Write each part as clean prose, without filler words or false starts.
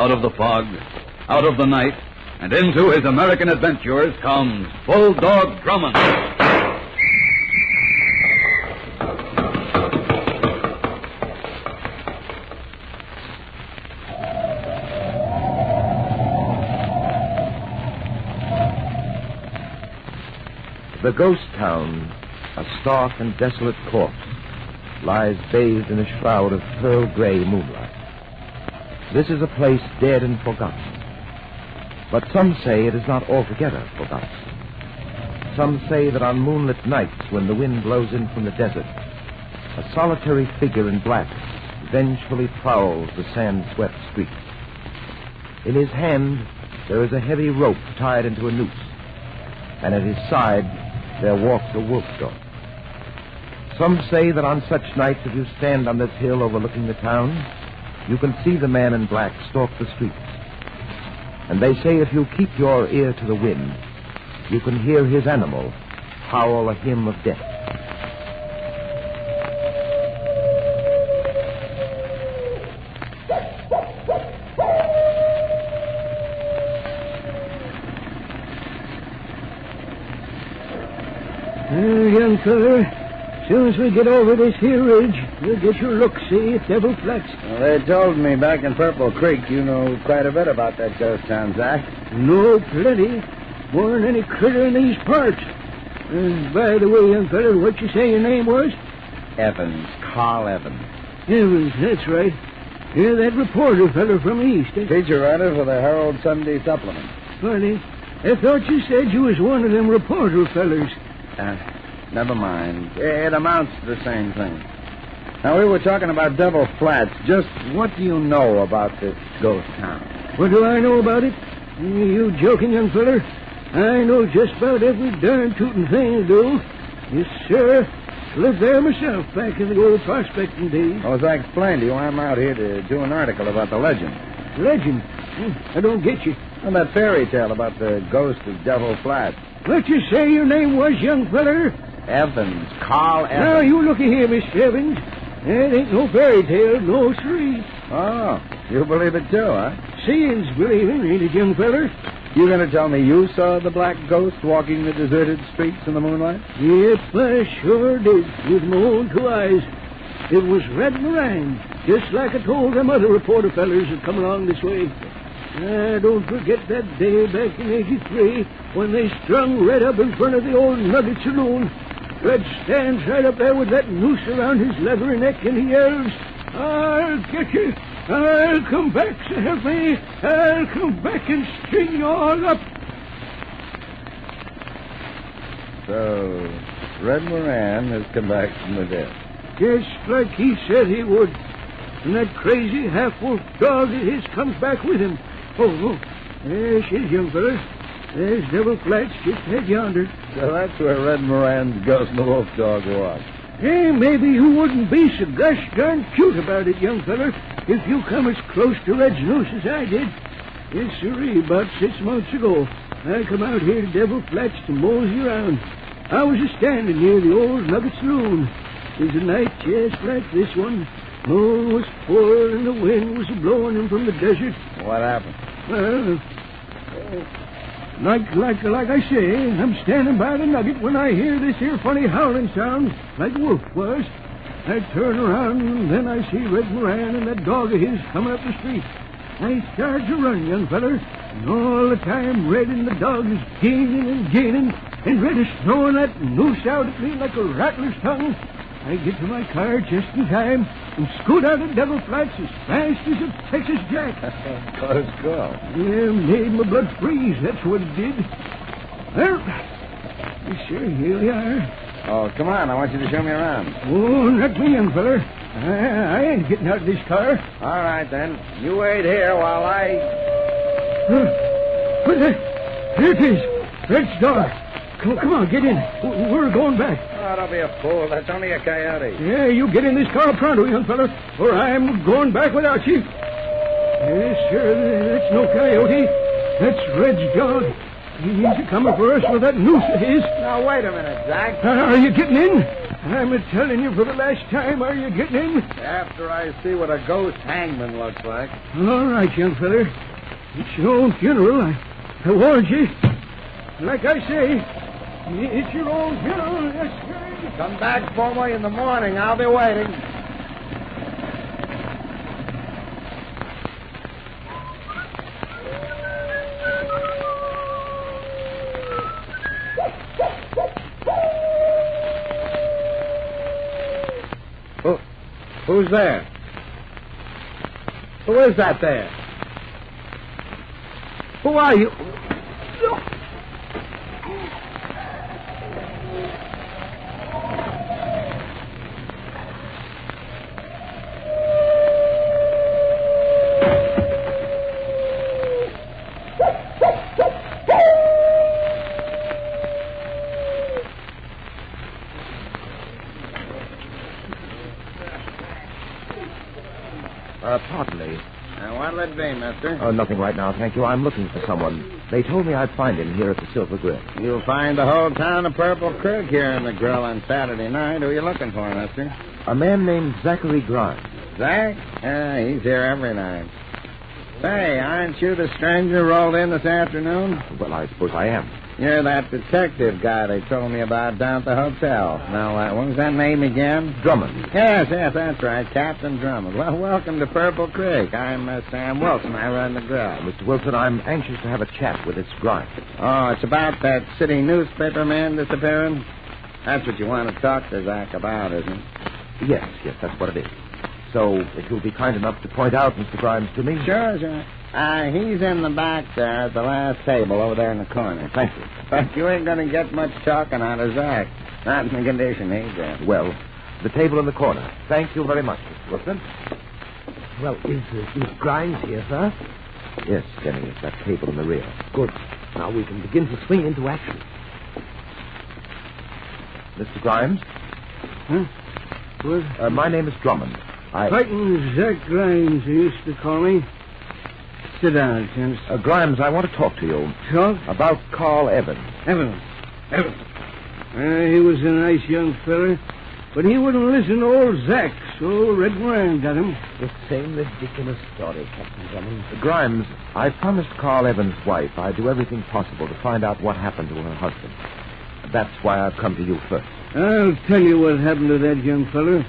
Out of the fog, out of the night, and into his American adventures comes Bulldog Drummond. The ghost town, a stark and desolate corpse, lies bathed in a shroud of pearl-gray moonlight. This is a place dead and forgotten. But some say it is not altogether forgotten. Some say that on moonlit nights, when the wind blows in from the desert, a solitary figure in black vengefully prowls the sand-swept streets. In his hand, there is a heavy rope tied into a noose, and at his side there walks a wolf dog. Some say that on such nights, if you stand on this hill overlooking the town, you can see the man in black stalk the streets. And they say if you keep your ear to the wind, you can hear his animal howl a hymn of death. Young feller, as soon as we get over this here ridge, you'll get your look-see at Devil Flats. Well, they told me back in Purple Creek you know quite a bit about that ghost town, Zach. No, plenty. More than any critter in these parts. By the way, young feller, what you say your name was? Evans. Carl Evans. Evans, that's right. You're that reporter feller from the East, eh? Feature writer for the Herald Sunday Supplement. Funny. I thought you said you was one of them reporter fellers. Never mind. It amounts to the same thing. Now, we were talking about Devil Flats. Just what do you know about this ghost town? What do I know about it? You joking, young feller? I know just about every darn tootin' thing to do. Yes, sir. Lived there myself back in the old prospecting days. Well, as I explained to you, I'm out here to do an article about the legend. Legend? I don't get you. And that fairy tale about the ghost of Devil Flats. What you say your name was, young feller? Evans. Carl Evans. Now, you looky here, Mr. Evans. That ain't no fairy tale, no siree. Oh, you believe it too, huh? Seeing's believing, ain't it, young feller? You going to tell me you saw the black ghost walking the deserted streets in the moonlight? Yep, I sure did, with my own two eyes. It was Red Moran, just like I told them other reporter fellers that come along this way. I don't forget that day back in '83 when they strung Red up in front of the old Nugget Saloon. Red stands right up there with that noose around his leathery neck, and he yells, "I'll get you! I'll come back, so help me! I'll come back and string you all up!" So, Red Moran has come back from the dead. Just like he said he would. And that crazy half-wolf dog of his comes back with him. Oh, there she is, young fella. There's Devil Flats just head yonder. So that's where Red Moran's ghost and the wolf dog was. Hey, maybe you wouldn't be so gosh darn cute about it, young fella, if you come as close to Red's noose as I did. Yes, sirree, about 6 months ago, I come out here to Devil Flats to mosey around. I was a-standing near the old Nugget Saloon. It was a night just like this one. Moon was full and the wind was blowing in from the desert. What happened? Well, like I say, I'm standing by the Nugget when I hear this here funny howling sound, like a wolf was. I turn around and then I see Red Moran and that dog of his coming up the street. I start to run, young feller, and all the time Red and the dog is gaining and gaining, and Red is throwing that noose out at me like a rattler's tongue. I get to my car just in time and scoot out of Devil Flats as fast as a Texas Jack. Close call. Yeah, made my blood freeze, that's what it did. Well, sure, here we are. Oh, come on, I want you to show me around. Oh, not me, young feller. I ain't getting out of this car. All right, then. You wait here while I... What's that? There it is. Red's dog. Come on, get in. We're going back. Oh, don't be a fool. That's only a coyote. Yeah, you get in this car pronto, young fella, or I'm going back without you. Yes, sir, that's no coyote. That's Red's dog. He's coming for us with that noose of his. Now, wait a minute, Zach. Are you getting in? I'm a-telling you for the last time. Are you getting in? After I see what a ghost hangman looks like. All right, young feller. It's your own funeral. I warned you. Like I say, it's your own funeral. Yes, sir. Come back for me in the morning. I'll be waiting. Who's there? Who is that there? Who are you? Pardon me. What'll it be, mister? Oh, nothing right now, thank you. I'm looking for someone. They told me I'd find him here at the Silver Grill. You'll find the whole town of Purple Creek here in the grill on Saturday night. Who are you looking for, mister? A man named Zachary Grimes. Zach? He's here every night. Say, aren't you the stranger who rolled in this afternoon? Well, I suppose I am. You're that detective guy they told me about down at the hotel. Now, what was that name again? Drummond. Yes, that's right. Captain Drummond. Well, welcome to Purple Creek. I'm Sam Wilson. I run the grill. Mr. Wilson, I'm anxious to have a chat with this Grimes. Oh, it's about that city newspaper man disappearing? That's what you want to talk to Zach about, isn't it? Yes, that's what it is. So, if you'll be kind enough to point out Mr. Grimes to me. Sure. He's in the back there at the last table over there in the corner. Thank you. But you ain't going to get much talking out of Zach. Not in the condition he's in. Well, the table in the corner. Thank you very much, Mr. Wilson. Well, is Grimes here, sir? Yes, Denny, it's that table in the rear. Good. Now we can begin to swing into action. Mr. Grimes? Huh? What? My name is Drummond. Fighting Zach Grimes, they used to call me. Sit down, gents. Grimes, I want to talk to you. Talk? About Carl Evans. Evans. He was a nice young fella, but he wouldn't listen to old Zach, so Red Moran got him. The same ridiculous story, Captain Drummond. Grimes, I promised Carl Evans' wife I'd do everything possible to find out what happened to her husband. That's why I've come to you first. I'll tell you what happened to that young fella.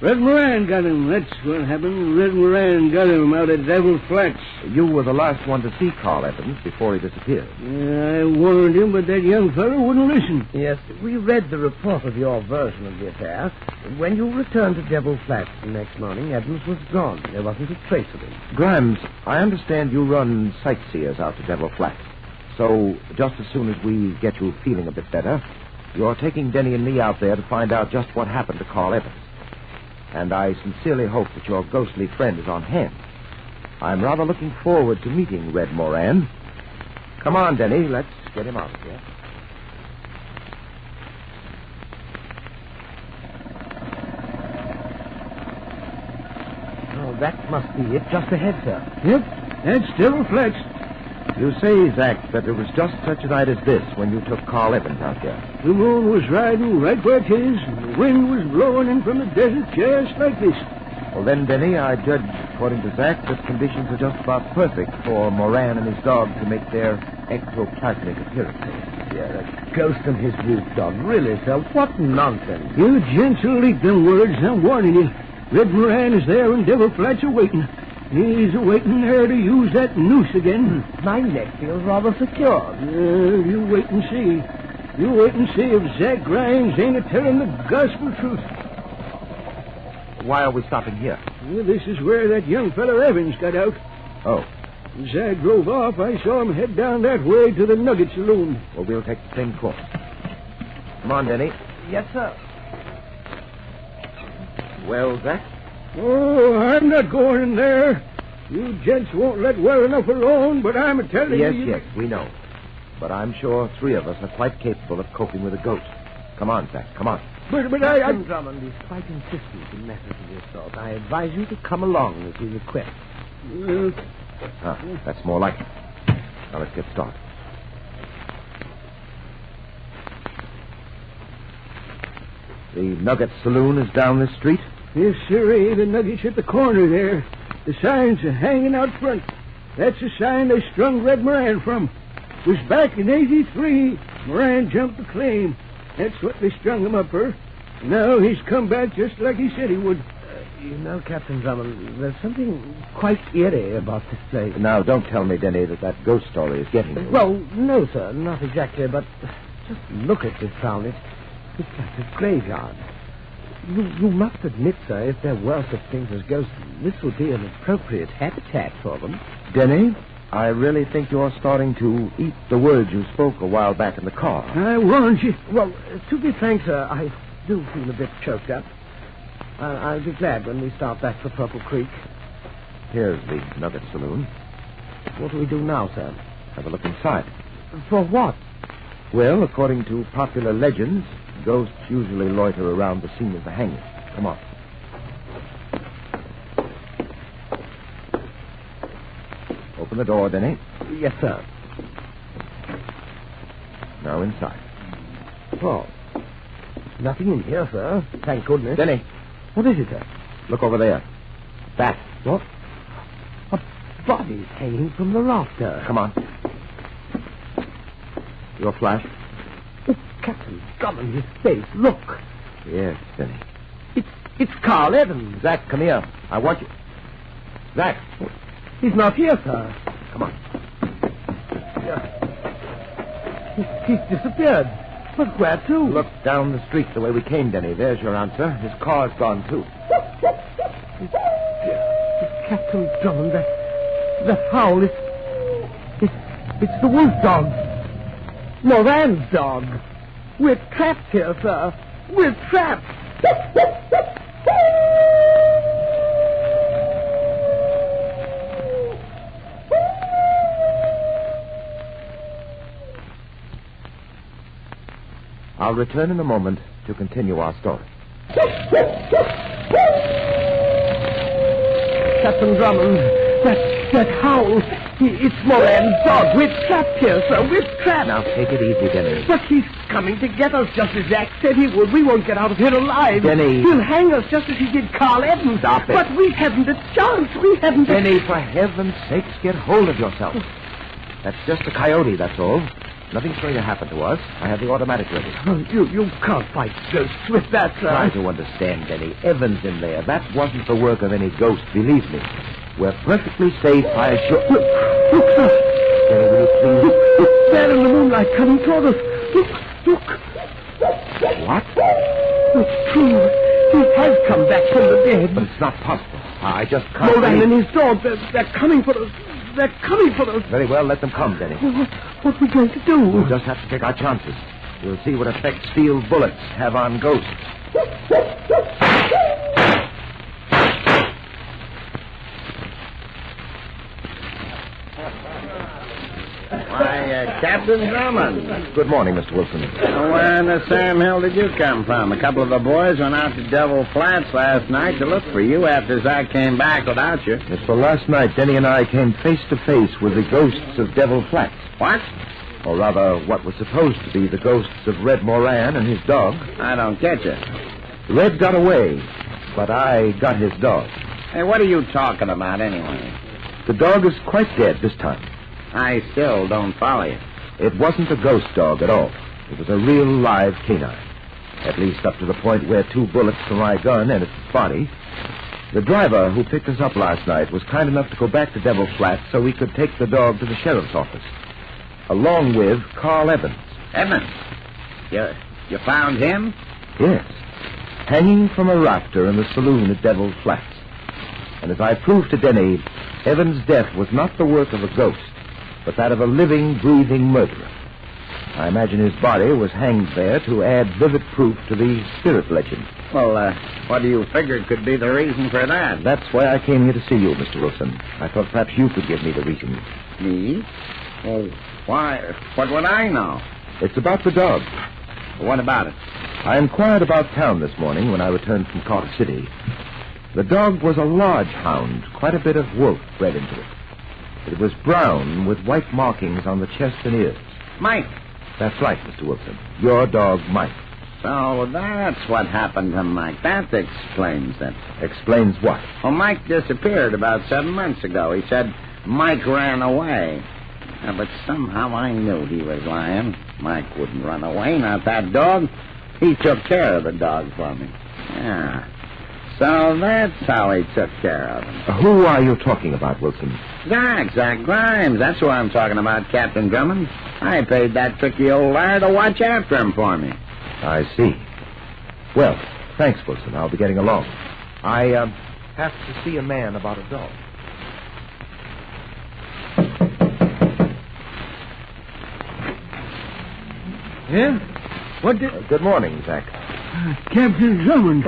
Red Moran got him. That's what happened. Red Moran got him out at Devil Flats. You were the last one to see Carl Evans before he disappeared. I warned him, but that young fellow wouldn't listen. Yes, we read the report of your version of the affair. When you returned to Devil Flats the next morning, Evans was gone. There wasn't a trace of him. Grimes, I understand you run sightseers out to Devil Flats. So, just as soon as we get you feeling a bit better, you're taking Denny and me out there to find out just what happened to Carl Evans. And I sincerely hope that your ghostly friend is on hand. I'm rather looking forward to meeting Red Moran. Come on, Denny, let's get him out of here. Oh, that must be it, just ahead, sir. Yep, that's Devil Flats. You say, Zach, that it was just such a night as this when you took Carl Evans out here. The moon was riding right where it is, and the wind was blowing in from the desert just like this. Well, then, Denny, I judge, according to Zach, that conditions are just about perfect for Moran and his dog to make their ectoplasmic appearance. Yeah, that ghost and his wolf dog. Really, sir, what nonsense. You gents will leak them words, I'm warning you. Red Moran is there in Devil Flats awaiting. He's waiting there to use that noose again. My neck feels rather secure. You wait and see. You wait and see if Zach Grimes ain't a-telling the gospel truth. Why are we stopping here? Well, this is where that young fellow Evans got out. Oh. As Zach drove off, I saw him head down that way to the Nugget Saloon. Well, we'll take the same course. Come on, Denny. Yes, sir. Well, Zach? Oh, I'm not going in there. You gents won't let well enough alone, but I'm a-telling you... Yes, we know. But I'm sure three of us are quite capable of coping with a ghost. Come on, Zach, come on. But Captain Drummond is quite insistent in matters of this sort. I advise you to come along as he requests. That's more like it. Now let's get started. The Nugget Saloon is down this street? Yes, sir. The Nugget's at the corner there. The signs are hanging out front. That's the sign they strung Red Moran from. It was back in 83. Moran jumped the claim. That's what they strung him up for. Now he's come back just like he said he would. You know, Captain Drummond, there's something quite eerie about this place. Now, don't tell me, Denny, that ghost story is getting you. Well, no, sir, not exactly, but just look at this town. It's like a graveyard. You must admit, sir, if there were such things as ghosts, this would be an appropriate habitat for them. Denny, I really think you're starting to eat the words you spoke a while back in the car. I warned you. Well, to be frank, sir, I do feel a bit choked up. I'll be glad when we start back for Purple Creek. Here's the Nugget Saloon. What do we do now, sir? Have a look inside. For what? Well, according to popular legends, ghosts usually loiter around the scene of the hanging. Come on. Open the door, Denny. Yes, sir. Now inside. Oh, nothing in here, sir. Thank goodness. Denny. What is it, sir? Look over there. That. What? A body's hanging from the rafter. Come on. Your flash? Oh, Captain Drummond, his face. Look. Yes, Denny. It's Carl Evans. Zach, come here. I want you. Zach. He's not here, sir. Come on. He's disappeared. But where to? Look down the street the way we came, Denny. There's your answer. His car's gone, too. Captain Drummond, that howl, it's the wolf dog. Moran's dog. We're trapped here, sir. We're trapped. I'll return in a moment to continue our story. Captain Drummond, that howl, it's Moran's dog. We're trapped here, sir. We're trapped. Now, take it easy, Denny. But he's coming to get us just as Zach said he would. We won't get out of here alive. Denny. He'll hang us just as he did Carl Evans. Stop it. But we haven't a chance. We haven't Denny, for heaven's sakes, get hold of yourself. That's just a coyote, that's all. Nothing's going to happen to us. I have the automatic ready. Oh, you can't fight ghosts with that, sir. Try to understand, Denny. Evans in there. That wasn't the work of any ghost, believe me. We're perfectly safe, I assure... Look, sir. Denny, will you please... Look, there in the moonlight coming toward us. Look. What? It's true. He has come back from the dead. But it's not possible. I just can't... Moran and his dog, they're coming for us. They're coming for us. Very well, let them come, Denny. What are we going to do? We'll just have to take our chances. We'll see what effect steel bullets have on ghosts. Why, Captain Drummond. Good morning, Mr. Wilson. Where in the Sam Hill did you come from? A couple of the boys went out to Devil Flats last night to look for you after Zach came back without you. Yes, well, last night, Denny and I came face to face with the ghosts of Devil Flats. What? Or rather, what was supposed to be the ghosts of Red Moran and his dog. I don't get you. Red got away, but I got his dog. Hey, what are you talking about anyway? The dog is quite dead this time. I still don't follow you. It wasn't a ghost dog at all. It was a real live canine. At least up to the point where 2 bullets from my gun entered its body. The driver who picked us up last night was kind enough to go back to Devil Flats so we could take the dog to the sheriff's office. Along with Carl Evans. Evans? You found him? Yes. Hanging from a rafter in the saloon at Devil Flats. And as I proved to Denny, Evans' death was not the work of a ghost, but that of a living, breathing murderer. I imagine his body was hanged there to add vivid proof to the spirit legend. Well, what do you figure could be the reason for that? That's why I came here to see you, Mr. Wilson. I thought perhaps you could give me the reason. Me? Oh, why? What would I know? It's about the dog. What about it? I inquired about town this morning when I returned from Carter City. The dog was a large hound, quite a bit of wolf bred into it. It was brown with white markings on the chest and ears. Mike. That's right, Mr. Wilson. Your dog, Mike. So that's what happened to Mike. That explains it. Explains what? Well, Mike disappeared about 7 months ago. He said Mike ran away. Yeah, but somehow I knew he was lying. Mike wouldn't run away, not that dog. He took care of the dog for me. Yeah. So that's how he took care of him. Who are you talking about, Wilson? Zach Grimes. That's who I'm talking about, Captain Drummond. I paid that tricky old liar to watch after him for me. I see. Well, thanks, Wilson. I'll be getting along. I have to see a man about a dog. Yeah? What did... Good morning, Zach. Captain Drummond.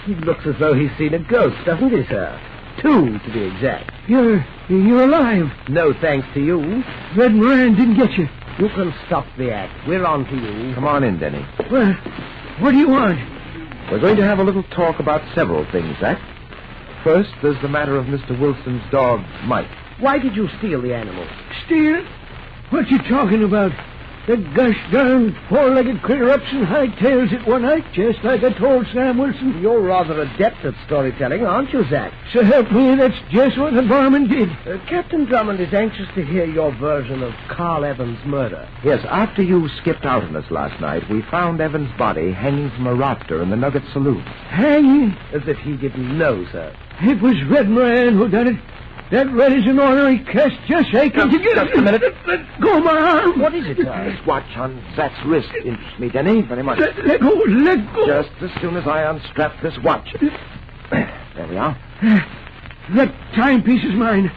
He looks as though he's seen a ghost, doesn't he, sir? 2, to be exact. You're alive. No thanks to you. Red Moran didn't get you. You can stop the act. We're on to you. Come on in, Denny. Well, what do you want? We're going to have a little talk about several things, Zach. First, there's the matter of Mr. Wilson's dog, Mike. Why did you steal the animal? Steal it? What you talking about? The gosh darn four-legged critter ups and hightails it one night, just like I told Sam Wilson. You're rather adept at storytelling, aren't you, Zach? So help me, that's just what the varmint did. Captain Drummond is anxious to hear your version of Carl Evans' murder. Yes, after you skipped out on us last night, we found Evans' body hanging from a rafter in the Nugget Saloon. Hanging? As if he didn't know, sir. It was Red Moran who done it. That red is an ornery cast just aching to get... Just a minute. Let go of my arm. What is it, sir? This watch on Zach's wrist interests me, Denny, very much. Let go. Just as soon as I unstrap this watch. There we are. That timepiece is mine.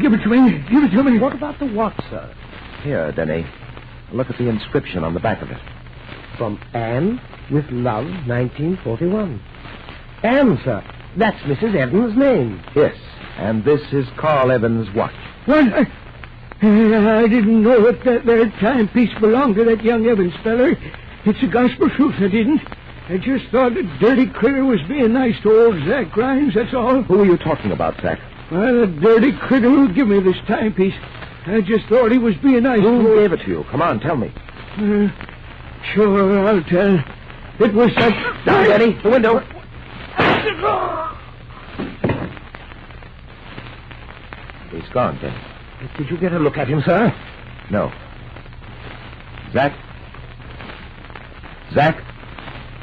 Give it to me. What about the watch, sir? Here, Denny. Look at the inscription on the back of it. From Anne, with love, 1941. Anne, sir. That's Mrs. Evans' name. Yes, and this is Carl Evans' watch. What? I didn't know that there timepiece belonged to that young Evans feller. It's a gospel truth, I didn't. I just thought the dirty critter was being nice to old Zach Grimes, that's all. Who are you talking about, Zach? Well, the dirty critter who gave me this timepiece. I just thought he was being nice to Who gave it to you? Come on, tell me. Sure, I'll tell. It was that... Down, Denny, the window. He's gone, Denny. Did you get a look at him, sir? No. Zach? Zach?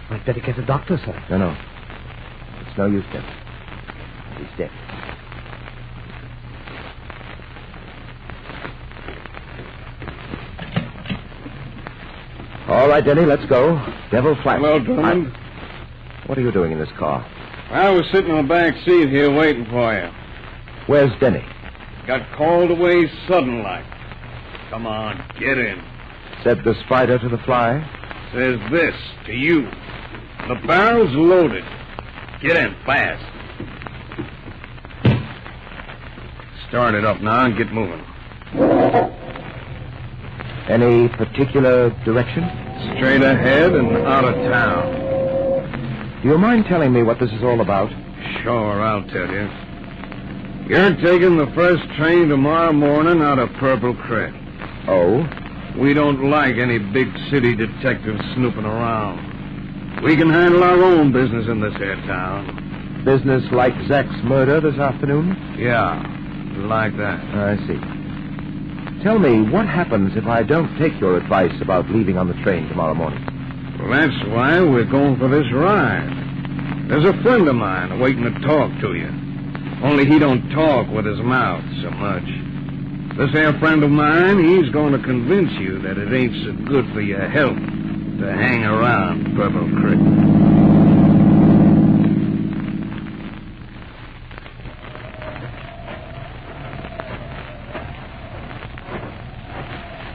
I'd better get a doctor, sir. No. It's no use, Denny. He's dead. All right, Denny, let's go. Devil Flat. Hello, Drummond. What are you doing in this car? I was sitting in the back seat here waiting for you. Where's Denny? Got called away sudden like. Come on, get in. Said the spider to the fly. Says this to you. The barrel's loaded. Get in fast. Start it up now and get moving. Any particular direction? Straight ahead and out of town. Do you mind telling me what this is all about? Sure, I'll tell you. You're taking the first train tomorrow morning out of Purple Creek. Oh? We don't like any big city detectives snooping around. We can handle our own business in this here town. Business like Zach's murder this afternoon? Yeah, like that. I see. Tell me, what happens if I don't take your advice about leaving on the train tomorrow morning? Well, that's why we're going for this ride. There's a friend of mine waiting to talk to you. Only he don't talk with his mouth so much. This here friend of mine, he's going to convince you that it ain't so good for your health to hang around Purple Creek.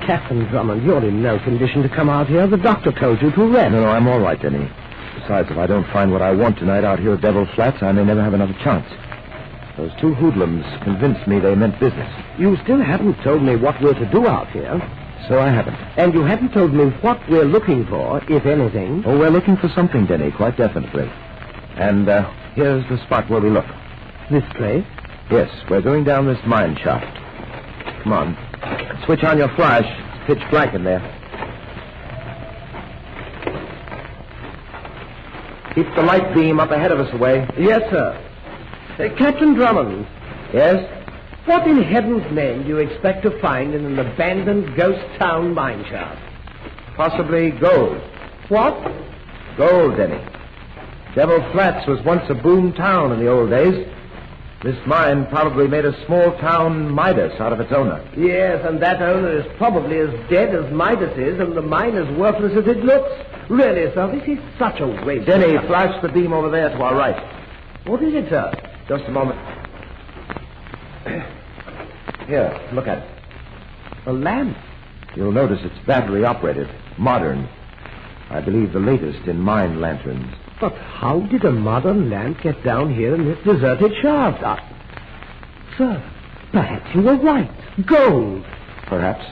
Captain Drummond, you're in no condition to come out here. The doctor told you to rest. No, I'm all right, Denny. Besides, if I don't find what I want tonight out here at Devil Flats, I may never have another chance. Those two hoodlums convinced me they meant business. You still haven't told me what we're to do out here. So I haven't. And you haven't told me what we're looking for, if anything. Oh, we're looking for something, Denny, quite definitely. And here's the spot where we look. This place? Yes, we're going down this mine shaft. Come on. Switch on your flash. It's pitch black in there. Keep the light beam up ahead of us away. Yes, sir. Captain Drummond, Yes? what in heaven's name do you expect to find in an abandoned ghost town mine shaft? Possibly gold. What? Gold, Denny. Devil Flats was once a boom town in the old days. This mine probably made a small town Midas out of its owner. Yes, and that owner is probably as dead as Midas is, and the mine as worthless as it looks. Really, sir, this is such a waste. Denny, flash the beam over there to our right. What is it, sir? Just a moment. Here, look at it. A lamp. You'll notice it's battery operated, modern. I believe the latest in mine lanterns. But how did a modern lamp get down here in this deserted shaft? Sir, perhaps you were right. Gold. Perhaps.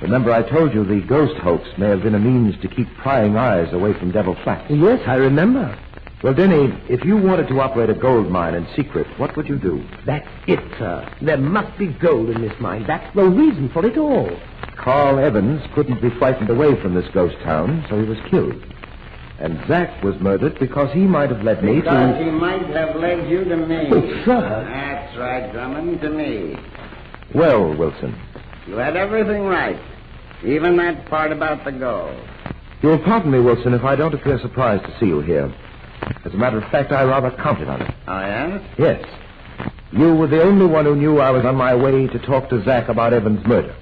Remember, I told you the ghost hoax may have been a means to keep prying eyes away from Devil Flats. Yes, I remember. Well, Denny, if you wanted to operate a gold mine in secret, what would you do? That's it, sir. There must be gold in this mine. That's the reason for it all. Carl Evans couldn't be frightened away from this ghost town, so he was killed. And Zach was murdered because he might have led me Because to... he might have led you to me. Oh, sir. That's right, Drummond, to me. Well, Wilson, You had everything right. Even that part about the gold. you'll pardon me, Wilson, if I don't appear surprised to see you here. As a matter of fact, I rather counted on it. Oh, yes? Yes. You were the only one who knew I was on my way to talk to Zach about Evans' murder.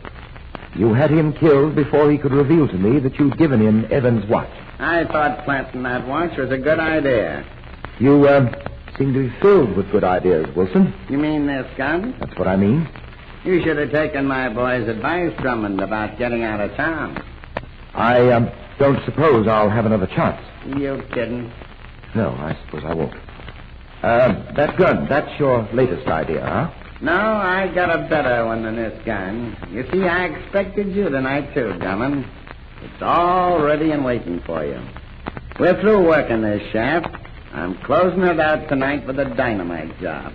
You had him killed before he could reveal to me that you'd given him Evans' watch. I thought planting that watch was a good idea. You, seem to be filled with good ideas, Wilson. You mean this gun? That's what I mean. You should have taken my boy's advice, Drummond, about getting out of town. I, don't suppose I'll have another chance. You kidding? No, I suppose I won't. That gun, that's your latest idea, huh? No, I got a better one than this gun. You see, I expected you tonight, too, Drummond. It's all ready and waiting for you. We're through working this shaft. I'm closing it out tonight with a dynamite job.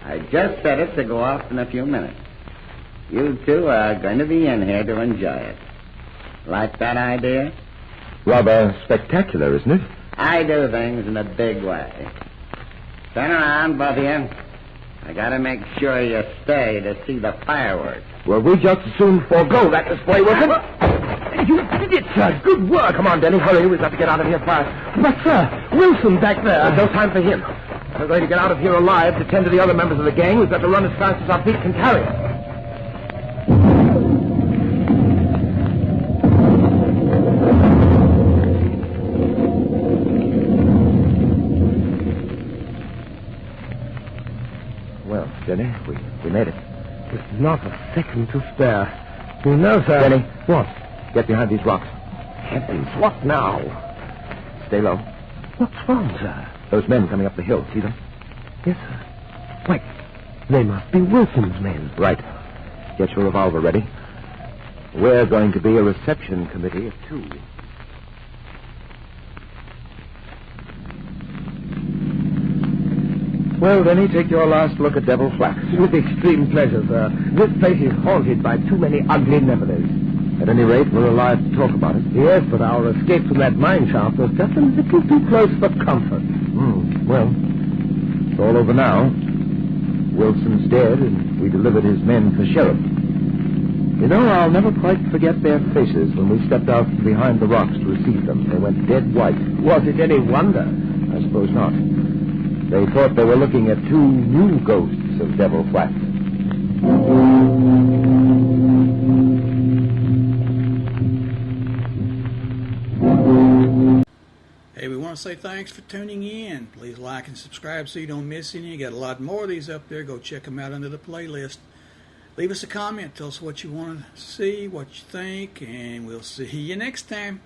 I just set it to go off in a few minutes. You two are going to be in here to enjoy it. Like that idea? Rather spectacular, isn't it? I do things in a big way. Turn around, both of you. I gotta make sure you stay to see the fireworks. Well, we just as soon forego that display, Wilson. You did it, sir. Good work. Come on, Denny. Hurry. We've got to get out of here fast. But, sir, Wilson back there. There's no time for him. We're going to get out of here alive to tend to the other members of the gang. We've got to run as fast as our feet can carry us. Well, Denny, we made it. There's not a second to spare. You know, sir. Denny. What? Get behind these rocks. Heavens, what now? Stay low. What's wrong, sir? Those men coming up the hill. See them? Yes, sir. Wait, they must be Wilson's men. Right. Get your revolver ready. We're going to be a reception committee of two. Well, Denny, take your last look at Devil Flats. With extreme pleasure, sir. This place is haunted by too many ugly nevertheless. At any rate, we're alive to talk about it. Yes, but our escape from that mine shaft was just a little too close for comfort. Well, it's all over now. Wilson's dead, and we delivered his men to sheriff. You know, I'll never quite forget their faces when we stepped out from behind the rocks to receive them. They went dead white. Was it any wonder? I suppose not. They thought they were looking at two new ghosts of Devil Flats. Hey, we want to say thanks for tuning in. Please like and subscribe so you don't miss any. You got a lot more of these up there. Go check them out under the playlist. Leave us a comment. Tell us what you want to see, what you think, and we'll see you next time.